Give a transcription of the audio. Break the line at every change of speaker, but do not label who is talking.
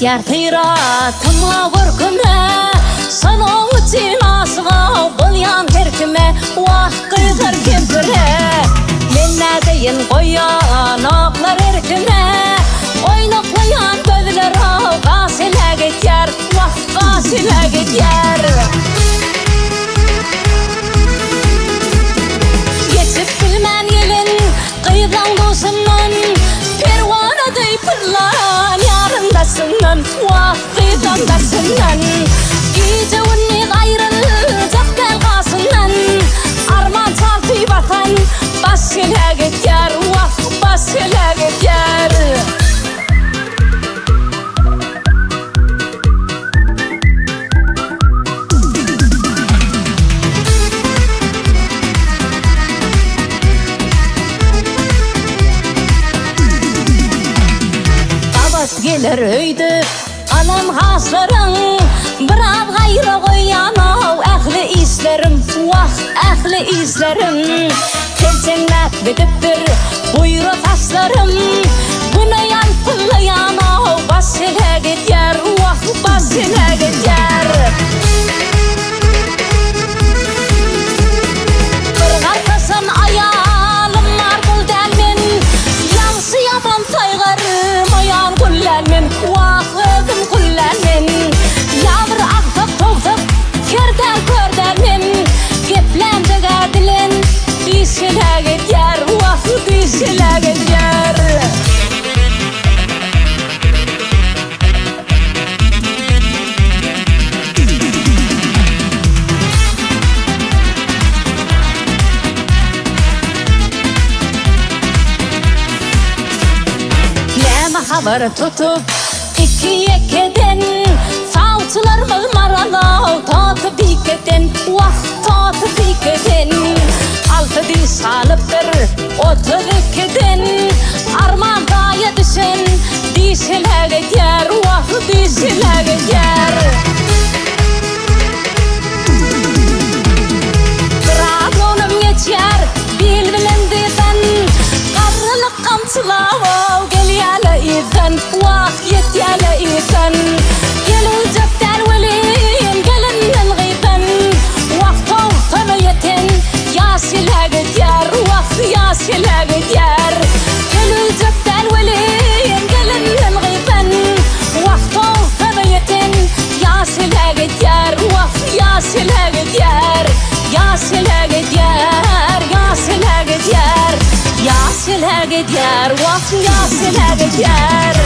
Gertiratıma vurkime Sana uçin asığa Bulyan terkime Vah kıydır kempire Menne deyin koyan Aklar erkime Oynaklayan gözler Gasile geçer Vah gasile geçer Geçip bilmen yelin Kıyıdan dostumdan Pervana dey pırlan Yarındasından Vah kıyıdandasından Gece unni gayrıl Caktel gasından Arman çaltı batan Basile geçer Vah basile geçer Gelir öydü anam haslarım Bırak gayrı koyanov Ehli izlerim Vah ehli izlerim Telcennet bitiptir Buyru taşlarım Güneyan pıllayanov Basile geçer Vah basile geçer Kırgar kasan ayalım Marbul delmin Yansı yaman taygarım Ayan kullanmen Vah ödüm kullanmen Yavr aktık toğdık Kerdel kördelmen Geplemce gerdilin Dişile geçer Vah dişile geçer Haber tutup ikiye keden Savcılar maralı tatı pikeden Vah tatı pikeden Altı diş alıptır otur keden Arman daya düşen dişile geçer Vah dişile geçer Trabzonum geçer bilbilendiden Karılık kamçılav gelyale iden Vah yetyale iden Gelin cepten velin gelinden gıyden Vah tavtana yeten Yasile geçer Vah yasile geçer Gelin cepten velin gelinden gıyden Vah tavtana yeten Yasile geçer Vah yasile geçer Yasile geçer Yasile geçer Yasile geçer Vah yasile geçer